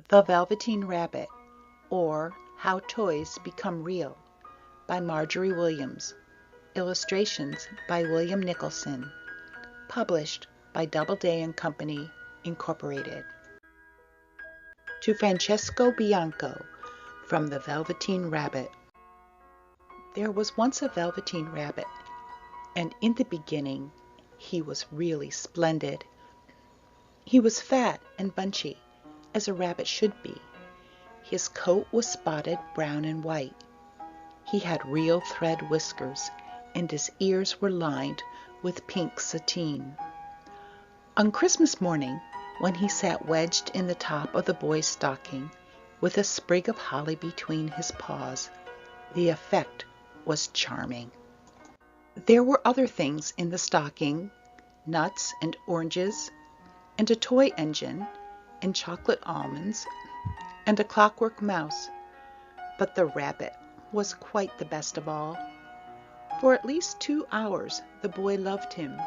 The Velveteen Rabbit, or How Toys Become Real, by Marjorie Williams. Illustrations by William Nicholson. Published by Doubleday and Company, Incorporated. To Francesco Bianco, from The Velveteen Rabbit. There was once a Velveteen Rabbit, and in the beginning he was really splendid. He was fat and bunchy, as a rabbit should be. His coat was spotted brown and white. He had real thread whiskers, and his ears were lined with pink sateen. On Christmas morning, when he sat wedged in the top of the boy's stocking, with a sprig of holly between his paws, the effect was charming. There were other things in the stocking, nuts and oranges, and a toy engine, and chocolate almonds, and a clockwork mouse, but the rabbit was quite the best of all. For at least 2 hours the boy loved him,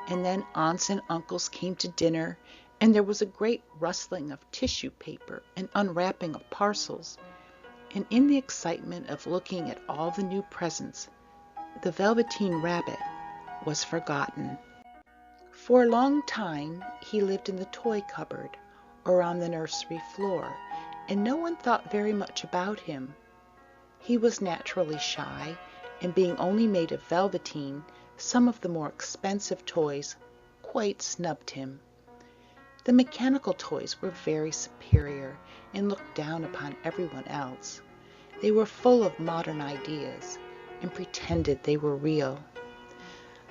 and then aunts and uncles came to dinner, and there was a great rustling of tissue paper and unwrapping of parcels, and in the excitement of looking at all the new presents, the Velveteen Rabbit was forgotten. For a long time he lived in the toy cupboard or on the nursery floor, and no one thought very much about him. He was naturally shy, and being only made of velveteen, some of the more expensive toys quite snubbed him. The mechanical toys were very superior and looked down upon everyone else. They were full of modern ideas and pretended they were real.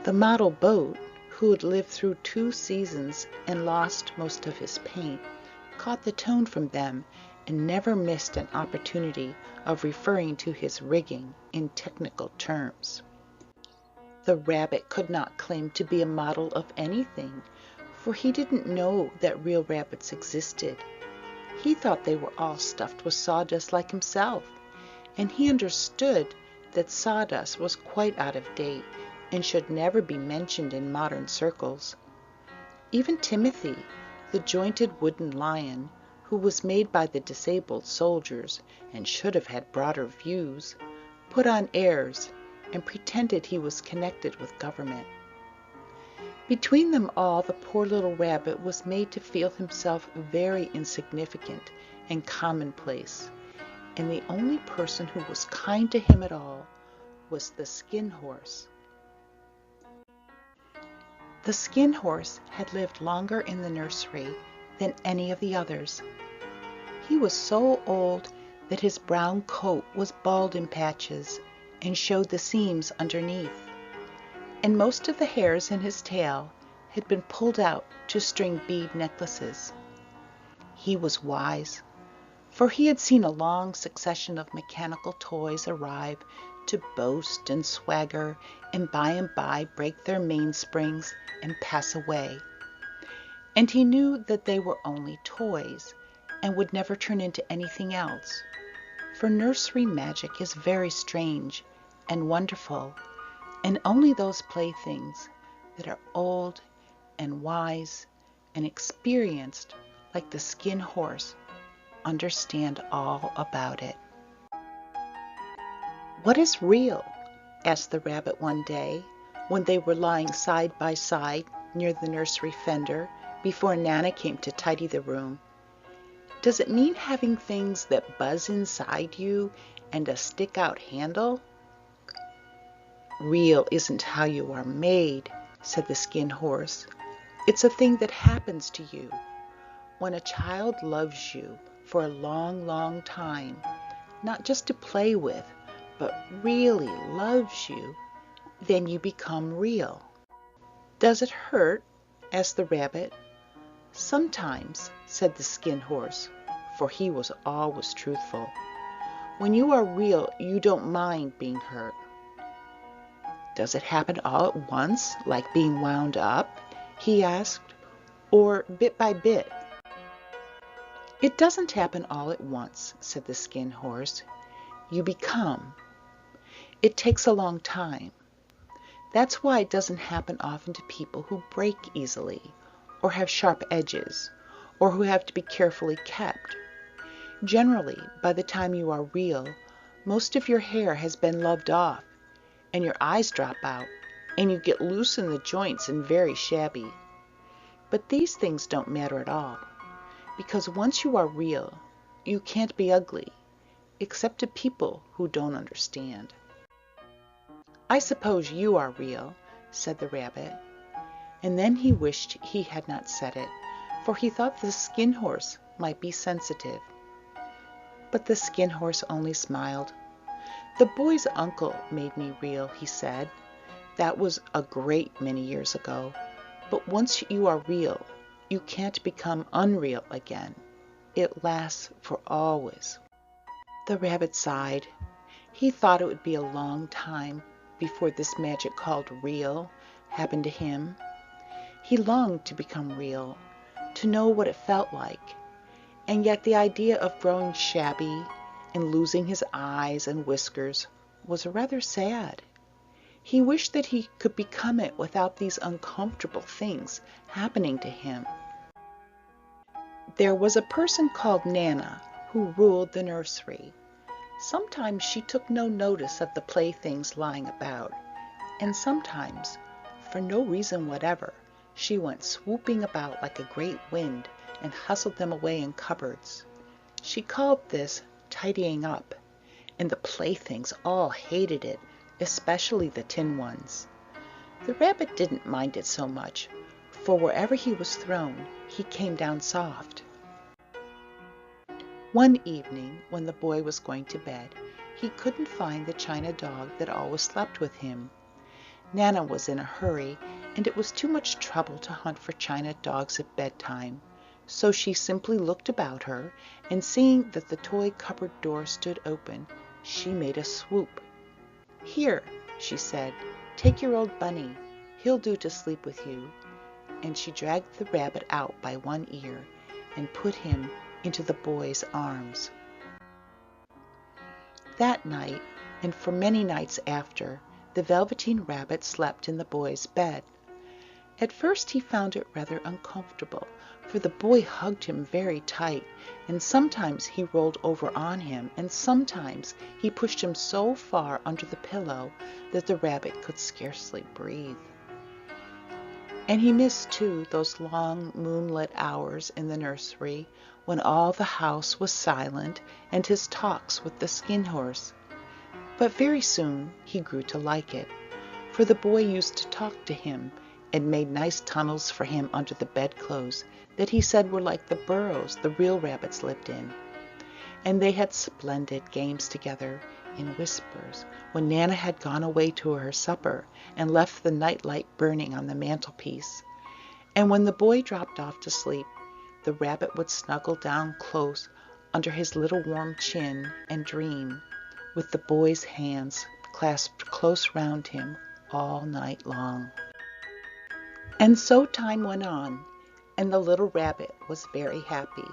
The model boat, who had lived through 2 seasons and lost most of his paint, caught the tone from them and never missed an opportunity of referring to his rigging in technical terms. The rabbit could not claim to be a model of anything, for he didn't know that real rabbits existed. He thought they were all stuffed with sawdust like himself, and he understood that sawdust was quite out of date and should never be mentioned in modern circles. Even Timothy, the jointed wooden lion, who was made by the disabled soldiers and should have had broader views, put on airs and pretended he was connected with government. Between them all, the poor little rabbit was made to feel himself very insignificant and commonplace, and the only person who was kind to him at all was the Skin Horse. The Skin Horse had lived longer in the nursery than any of the others. He was so old that his brown coat was bald in patches and showed the seams underneath, and most of the hairs in his tail had been pulled out to string bead necklaces. He was wise, for he had seen a long succession of mechanical toys arrive to boast and swagger, and by break their mainsprings and pass away. And he knew that they were only toys, and would never turn into anything else. For nursery magic is very strange and wonderful, and only those playthings that are old and wise and experienced, like the Skin Horse, understand all about it. "What is real?" asked the rabbit one day, when they were lying side by side near the nursery fender before Nana came to tidy the room. "Does it mean having things that buzz inside you and a stick-out handle?" "Real isn't how you are made," said the Skin Horse. "It's a thing that happens to you. When a child loves you for a long, long time, not just to play with, but really loves you, then you become real." "Does it hurt?" asked the rabbit. "Sometimes," said the Skin Horse, for he was always truthful. "When you are real, you don't mind being hurt." "Does it happen all at once, like being wound up?" he asked, "or bit by bit?" "It doesn't happen all at once," said the Skin Horse. "You become. It takes a long time. That's why it doesn't happen often to people who break easily, or have sharp edges, or who have to be carefully kept, Generally, by the time you are real, most of your hair has been loved off, and your eyes drop out, and you get loose in the joints and very shabby. But these things don't matter at all, because once you are real, you can't be ugly, except to people who don't understand. "I suppose you are real," said the rabbit, and then he wished he had not said it, for he thought the Skin Horse might be sensitive. But the Skin Horse only smiled. "The boy's uncle made me real," he said. "That was a great many years ago. But once you are real, you can't become unreal again. It lasts for always." The rabbit sighed. He thought it would be a long time before this magic called real happened to him. He longed to become real, to know what it felt like, and yet the idea of growing shabby and losing his eyes and whiskers was rather sad. He wished that he could become it without these uncomfortable things happening to him. There was a person called Nana who ruled the nursery. Sometimes she took no notice of the playthings lying about, and sometimes, for no reason whatever, she went swooping about like a great wind and hustled them away in cupboards. She called this tidying up, and the playthings all hated it, especially the tin ones. The rabbit didn't mind it so much, for wherever he was thrown, he came down soft. One evening, when the boy was going to bed, he couldn't find the china dog that always slept with him. Nana was in a hurry, and it was too much trouble to hunt for china dogs at bedtime, so she simply looked about her, and seeing that the toy cupboard door stood open, she made a swoop. "Here," she said, "take your old bunny. He'll do to sleep with you." And she dragged the rabbit out by one ear and put him into the boy's arms. That night, and for many nights after, the Velveteen Rabbit slept in the boy's bed. At first he found it rather uncomfortable, for the boy hugged him very tight, and sometimes he rolled over on him, and sometimes he pushed him so far under the pillow that the rabbit could scarcely breathe. And he missed, too, those long moonlit hours in the nursery when all the house was silent, and his talks with the Skin Horse. But very soon he grew to like it, for the boy used to talk to him and made nice tunnels for him under the bedclothes that he said were like the burrows the real rabbits lived in. And they had splendid games together in whispers when Nana had gone away to her supper and left the nightlight burning on the mantelpiece. And when the boy dropped off to sleep, the rabbit would snuggle down close under his little warm chin and dream, with the boy's hands clasped close round him all night long. And so time went on, and the little rabbit was very happy.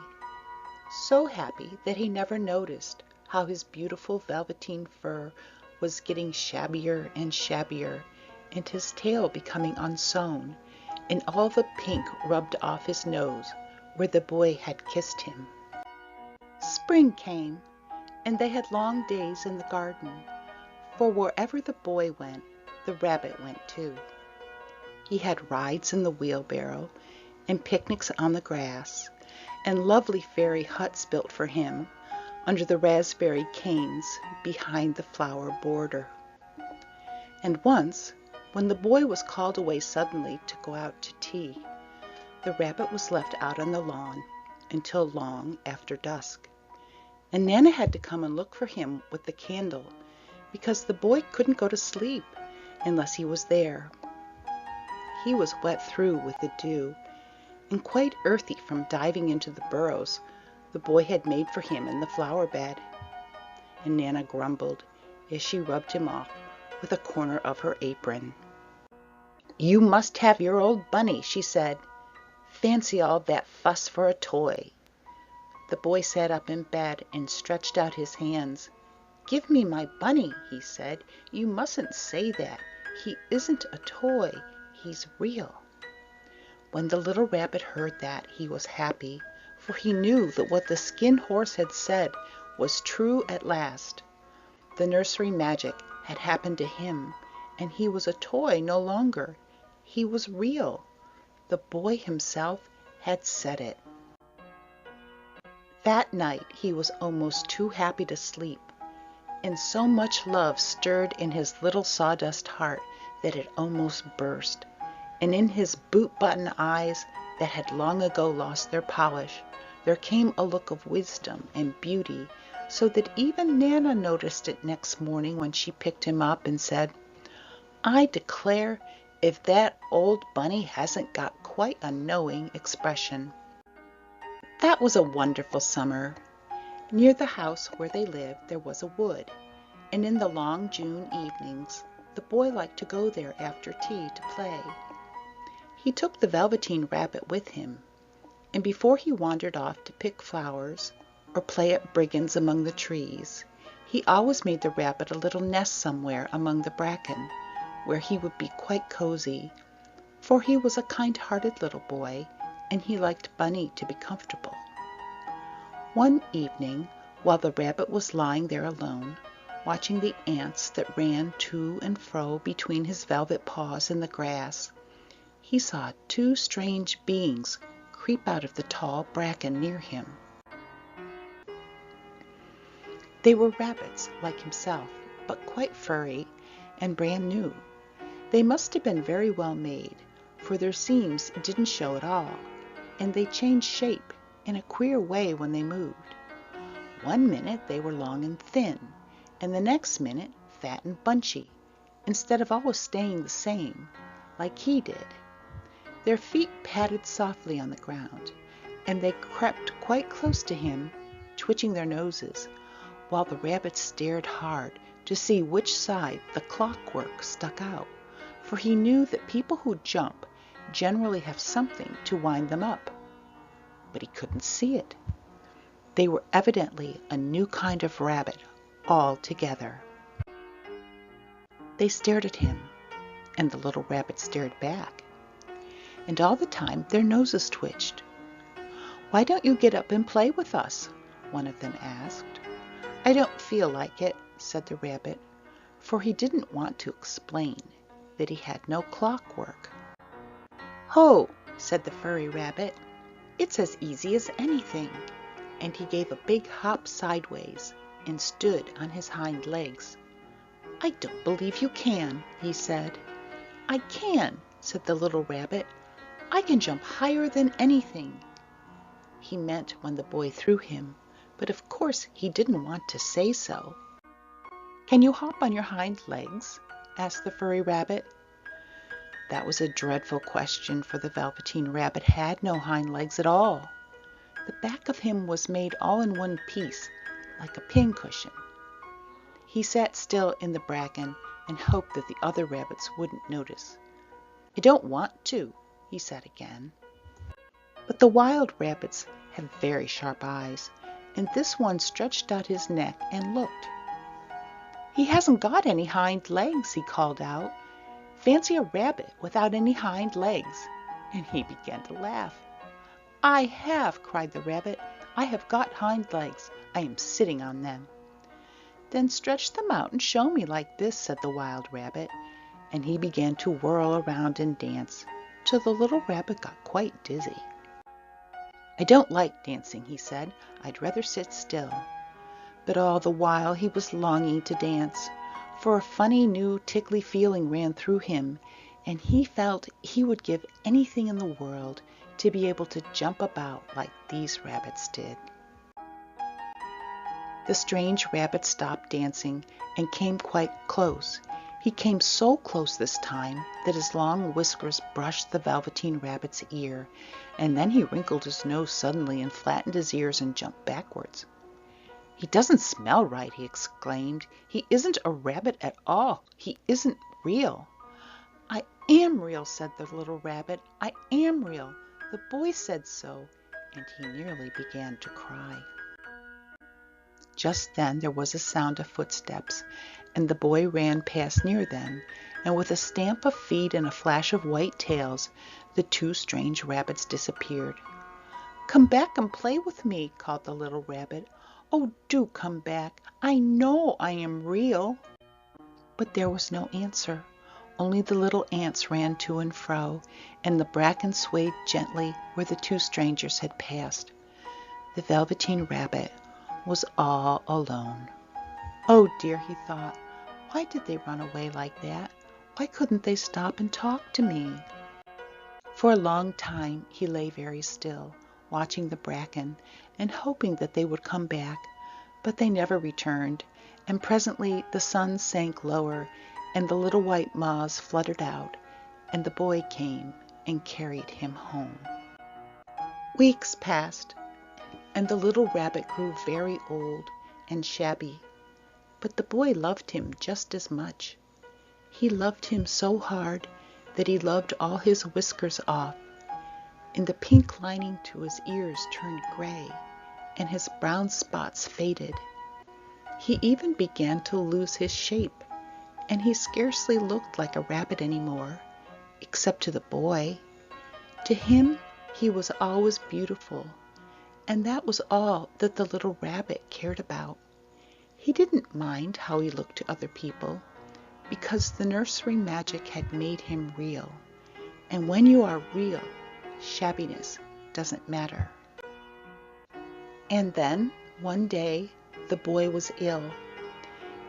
So happy that he never noticed how his beautiful velveteen fur was getting shabbier and shabbier, and his tail becoming unsewn, and all the pink rubbed off his nose where the boy had kissed him. Spring came, and they had long days in the garden, for wherever the boy went, the rabbit went too. He had rides in the wheelbarrow, and picnics on the grass, and lovely fairy huts built for him under the raspberry canes behind the flower border. And once, when the boy was called away suddenly to go out to tea, the rabbit was left out on the lawn until long after dusk, and Nana had to come and look for him with the candle, because the boy couldn't go to sleep unless he was there. He was wet through with the dew, and quite earthy from diving into the burrows the boy had made for him in the flower bed. And Nana grumbled as she rubbed him off with a corner of her apron. "You must have your old bunny," she said. "Fancy all that fuss for a toy." The boy sat up in bed and stretched out his hands. "Give me my bunny," he said. "You mustn't say that. He isn't a toy. He's real." When the little rabbit heard that, he was happy, for he knew that what the Skin Horse had said was true at last. The nursery magic had happened to him, and he was a toy no longer. He was real. The boy himself had said it. That night he was almost too happy to sleep, and so much love stirred in his little sawdust heart that it almost burst, and in his boot-button eyes that had long ago lost their polish, there came a look of wisdom and beauty, so that even Nana noticed it next morning when she picked him up and said, "I declare if that old bunny hasn't got quite a knowing expression." That was a wonderful summer. Near the house where they lived there was a wood, and in the long June evenings the boy liked to go there after tea to play. He took the Velveteen Rabbit with him, and before he wandered off to pick flowers or play at brigands among the trees, he always made the rabbit a little nest somewhere among the bracken, where he would be quite cozy, for he was a kind-hearted little boy, and he liked Bunny to be comfortable. One evening, while the rabbit was lying there alone, watching the ants that ran to and fro between his velvet paws in the grass, he saw two strange beings creep out of the tall bracken near him. They were rabbits like himself, but quite furry and brand new. They must have been very well made, for their seams didn't show at all, and they changed shape in a queer way when they moved. One minute they were long and thin, and the next minute fat and bunchy, instead of always staying the same, like he did. Their feet patted softly on the ground, and they crept quite close to him, twitching their noses, while the rabbit stared hard to see which side the clockwork stuck out, for he knew that people who jump generally have something to wind them up. But he couldn't see it. They were evidently a new kind of rabbit altogether. They stared at him, and the little rabbit stared back, and all the time their noses twitched. "Why don't you get up and play with us?" one of them asked. "I don't feel like it," said the rabbit, for he didn't want to explain that he had no clockwork. "Ho!" said the furry rabbit. "It's as easy as anything," and he gave a big hop sideways and stood on his hind legs. "I don't believe you can," he said. "I can," said the little rabbit. "I can jump higher than anything." He meant when the boy threw him, but of course he didn't want to say so. "Can you hop on your hind legs?" asked the furry rabbit. That was a dreadful question, for the Velveteen Rabbit had no hind legs at all. The back of him was made all in one piece, like a pincushion. He sat still in the bracken and hoped that the other rabbits wouldn't notice. "I don't want to," he said again. But the wild rabbits have very sharp eyes, and this one stretched out his neck and looked. "He hasn't got any hind legs," he called out. "Fancy a rabbit without any hind legs!" And he began to laugh. "I have!" cried the rabbit. "I have got hind legs. I am sitting on them." "Then stretch them out and show me like this," said the wild rabbit, and he began to whirl around and dance, till the little rabbit got quite dizzy. "I don't like dancing," he said. "I'd rather sit still." But all the while he was longing to dance, for a funny new tickly feeling ran through him, and he felt he would give anything in the world to be able to jump about like these rabbits did. The strange rabbit stopped dancing and came quite close. He came so close this time that his long whiskers brushed the Velveteen Rabbit's ear, and then he wrinkled his nose suddenly and flattened his ears and jumped backwards. "He doesn't smell right," he exclaimed. "He isn't a rabbit at all. He isn't real." "I am real," said the little rabbit. "I am real. The boy said so," and he nearly began to cry. Just then there was a sound of footsteps, and the boy ran past near them, and with a stamp of feet and a flash of white tails, the two strange rabbits disappeared. "Come back and play with me," called the little rabbit. "Oh, do come back. I know I am real." But there was no answer. Only the little ants ran to and fro, and the bracken swayed gently where the two strangers had passed. The Velveteen Rabbit was all alone. "Oh dear," he thought, "why did they run away like that? Why couldn't they stop and talk to me?" For a long time he lay very still, watching the bracken and hoping that they would come back, but they never returned, and presently the sun sank lower and the little white moths fluttered out, and the boy came and carried him home. Weeks passed, and the little rabbit grew very old and shabby, but the boy loved him just as much. He loved him so hard that he loved all his whiskers off, and the pink lining to his ears turned gray, and his brown spots faded. He even began to lose his shape, and he scarcely looked like a rabbit anymore, except to the boy. To him, he was always beautiful, and that was all that the little rabbit cared about. He didn't mind how he looked to other people, because the nursery magic had made him real, and when you are real, shabbiness doesn't matter. And then, one day, the boy was ill.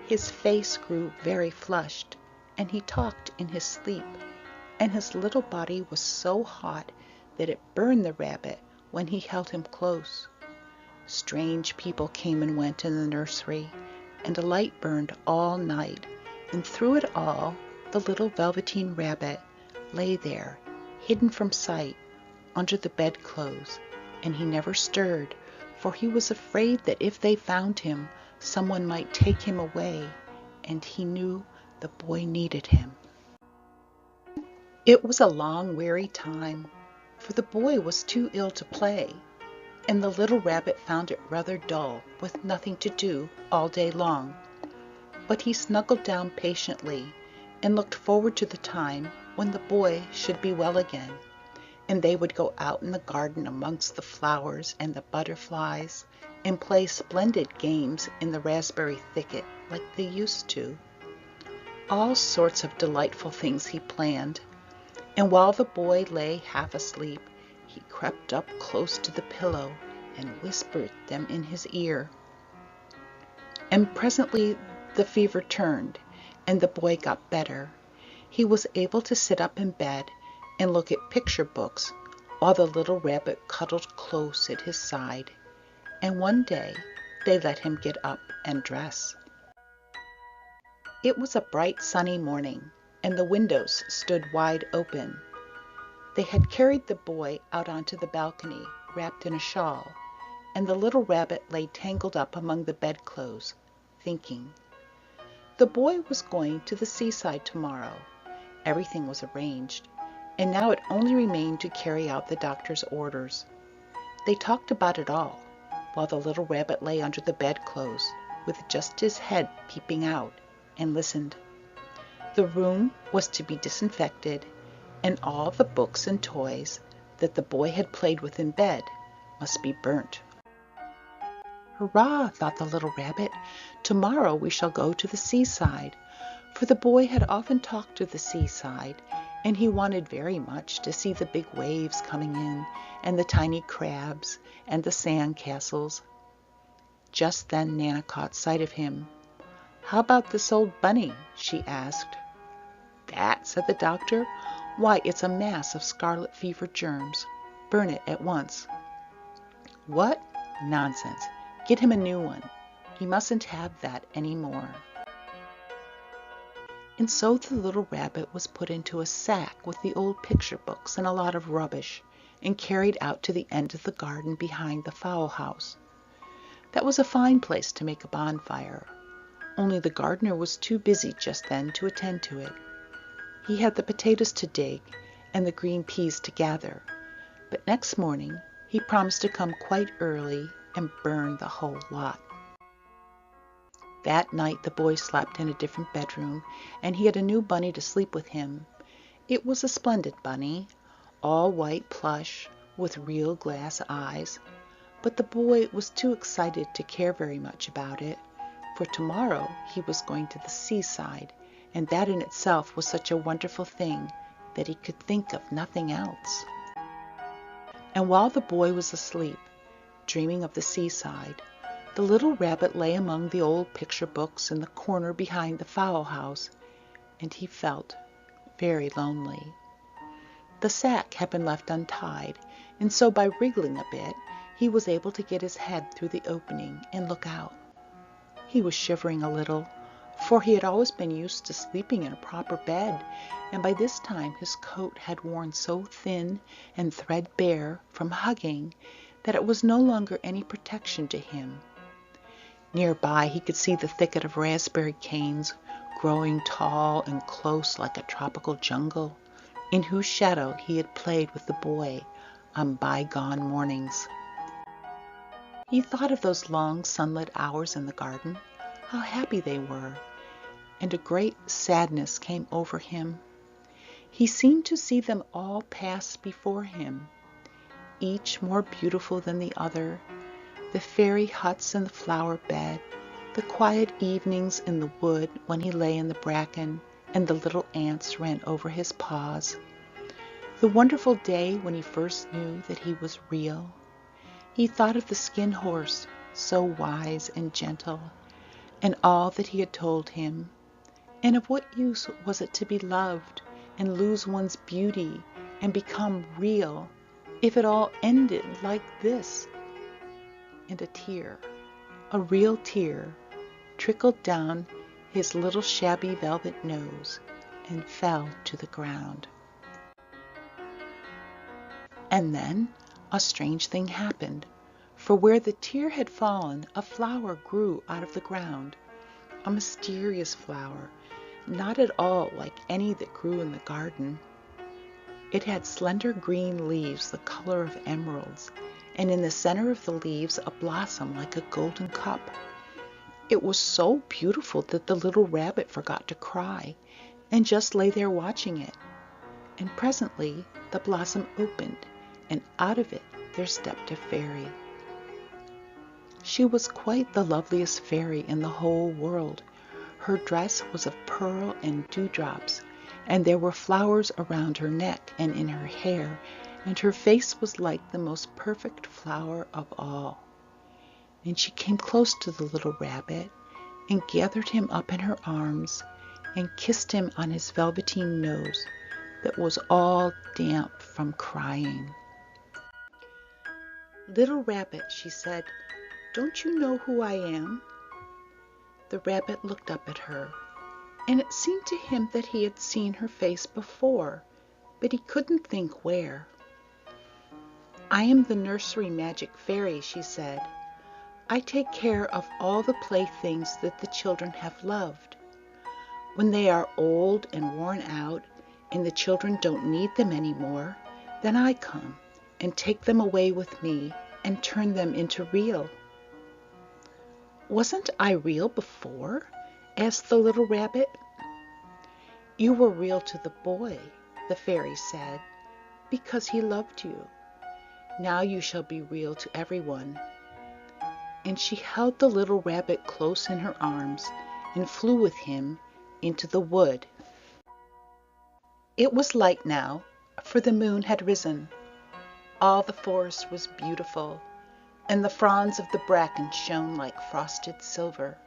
His face grew very flushed, and he talked in his sleep, and his little body was so hot that it burned the rabbit when he held him close. Strange people came and went in the nursery, and a light burned all night, and through it all the little Velveteen Rabbit lay there, hidden from sight, under the bedclothes, and he never stirred, for he was afraid that if they found him, someone might take him away, and he knew the boy needed him. It was a long, weary time, for the boy was too ill to play, and the little rabbit found it rather dull, with nothing to do all day long. But he snuggled down patiently, and looked forward to the time when the boy should be well again, and they would go out in the garden amongst the flowers and the butterflies, and play splendid games in the raspberry thicket like they used to. All sorts of delightful things he planned, and while the boy lay half asleep, he crept up close to the pillow and whispered them in his ear. And presently the fever turned, and the boy got better. He was able to sit up in bed and look at picture books, while the little rabbit cuddled close at his side. And one day they let him get up and dress. It was a bright sunny morning, and the windows stood wide open. They had carried the boy out onto the balcony, wrapped in a shawl, and the little rabbit lay tangled up among the bedclothes, thinking. The boy was going to the seaside tomorrow. Everything was arranged, and now it only remained to carry out the doctor's orders. They talked about it all, while the little rabbit lay under the bedclothes, with just his head peeping out, and listened. The room was to be disinfected, and all the books and toys that the boy had played with in bed must be burnt. "Hurrah!" thought the little rabbit. "Tomorrow we shall go to the seaside," for the boy had often talked of the seaside, and he wanted very much to see the big waves coming in, and the tiny crabs, and the sand castles. Just then Nana caught sight of him. "How about this old bunny?" she asked. "That?" said the doctor. "Why, it's a mass of scarlet fever germs. Burn it at once." "What? Nonsense. Get him a new one. He mustn't have that any more." And so the little rabbit was put into a sack with the old picture books and a lot of rubbish, and carried out to the end of the garden behind the fowl house. That was a fine place to make a bonfire, only the gardener was too busy just then to attend to it. He had the potatoes to dig and the green peas to gather, but next morning he promised to come quite early and burn the whole lot. That night the boy slept in a different bedroom, and he had a new bunny to sleep with him. It was a splendid bunny, all white plush, with real glass eyes, but the boy was too excited to care very much about it, for tomorrow he was going to the seaside, and that in itself was such a wonderful thing that he could think of nothing else. And while the boy was asleep, dreaming of the seaside, the little rabbit lay among the old picture books in the corner behind the fowl house, and he felt very lonely. The sack had been left untied, and so by wriggling a bit, he was able to get his head through the opening and look out. He was shivering a little, for he had always been used to sleeping in a proper bed, and by this time his coat had worn so thin and threadbare from hugging that it was no longer any protection to him. Nearby he could see the thicket of raspberry canes growing tall and close like a tropical jungle, in whose shadow he had played with the boy on bygone mornings. He thought of those long sunlit hours in the garden, how happy they were, and a great sadness came over him. He seemed to see them all pass before him, each more beautiful than the other, the fairy huts in the flower bed, the quiet evenings in the wood when he lay in the bracken and the little ants ran over his paws, the wonderful day when he first knew that he was real. He thought of the skin horse, so wise and gentle, and all that he had told him, and of what use was it to be loved and lose one's beauty and become real if it all ended like this? And a tear, a real tear, trickled down his little shabby velvet nose and fell to the ground. And then a strange thing happened, for where the tear had fallen, a flower grew out of the ground, a mysterious flower, not at all like any that grew in the garden. It had slender green leaves the color of emeralds, and in the center of the leaves a blossom like a golden cup. It was so beautiful that the little rabbit forgot to cry, and just lay there watching it. And presently the blossom opened, and out of it there stepped a fairy. She was quite the loveliest fairy in the whole world. Her dress was of pearl and dewdrops, and there were flowers around her neck and in her hair, and her face was like the most perfect flower of all. And she came close to the little rabbit and gathered him up in her arms and kissed him on his velveteen nose that was all damp from crying. "Little rabbit," she said, "don't you know who I am?" The rabbit looked up at her, and it seemed to him that he had seen her face before, but he couldn't think where. "I am the nursery magic fairy," she said. "I take care of all the playthings that the children have loved. When they are old and worn out, and the children don't need them anymore, then I come and take them away with me and turn them into real." "Wasn't I real before?" asked the little rabbit. "You were real to the boy," the fairy said, "because he loved you. Now you shall be real to everyone." And she held the little rabbit close in her arms and flew with him into the wood. It was light now, for the moon had risen. All the forest was beautiful, and the fronds of the bracken shone like frosted silver.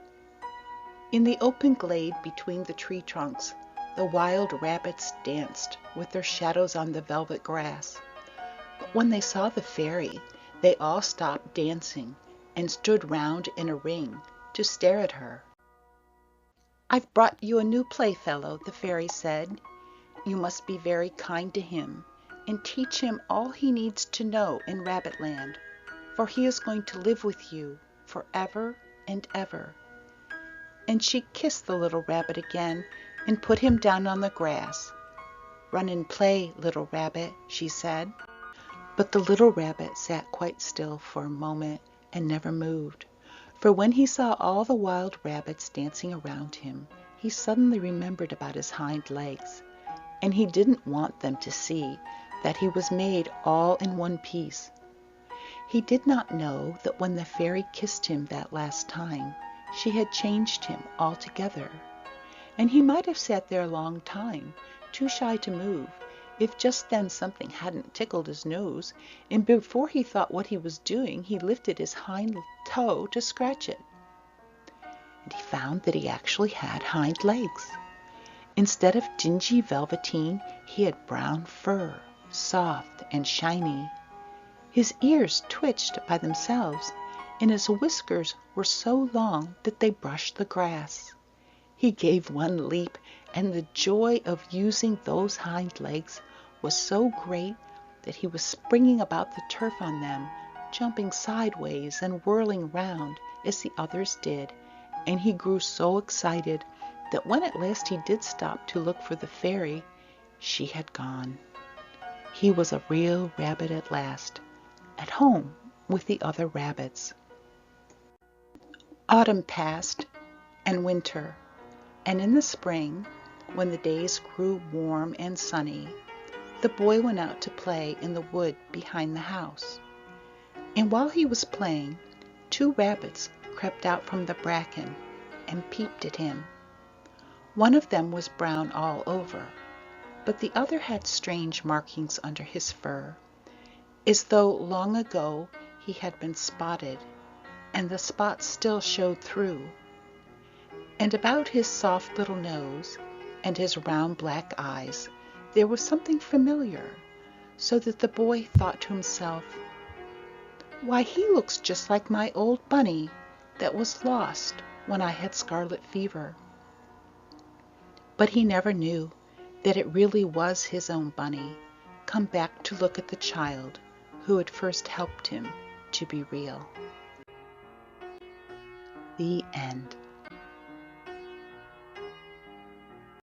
In the open glade between the tree trunks, the wild rabbits danced with their shadows on the velvet grass. But when they saw the fairy, they all stopped dancing and stood round in a ring to stare at her. "I've brought you a new playfellow," the fairy said. "You must be very kind to him and teach him all he needs to know in Rabbitland, for he is going to live with you forever and ever." And she kissed the little rabbit again and put him down on the grass. "Run and play, little rabbit," she said. But the little rabbit sat quite still for a moment and never moved, for when he saw all the wild rabbits dancing around him, he suddenly remembered about his hind legs, and he didn't want them to see that he was made all in one piece. He did not know that when the fairy kissed him that last time, she had changed him altogether, and he might have sat there a long time, too shy to move, if just then something hadn't tickled his nose, and before he thought what he was doing, he lifted his hind toe to scratch it. And he found that he actually had hind legs. Instead of dingy velveteen, he had brown fur, soft and shiny. His ears twitched by themselves, and his whiskers were so long that they brushed the grass. He gave one leap, and the joy of using those hind legs was so great that he was springing about the turf on them, jumping sideways and whirling round as the others did, and he grew so excited that when at last he did stop to look for the fairy, she had gone. He was a real rabbit at last, at home with the other rabbits. Autumn passed, and winter, and in the spring, when the days grew warm and sunny, the boy went out to play in the wood behind the house. And while he was playing, 2 rabbits crept out from the bracken and peeped at him. One of them was brown all over, but the other had strange markings under his fur, as though long ago he had been spotted, and the spots still showed through. And about his soft little nose and his round black eyes there was something familiar, so that the boy thought to himself, "Why, he looks just like my old bunny that was lost when I had scarlet fever." But he never knew that it really was his own bunny, come back to look at the child who had first helped him to be real. The end.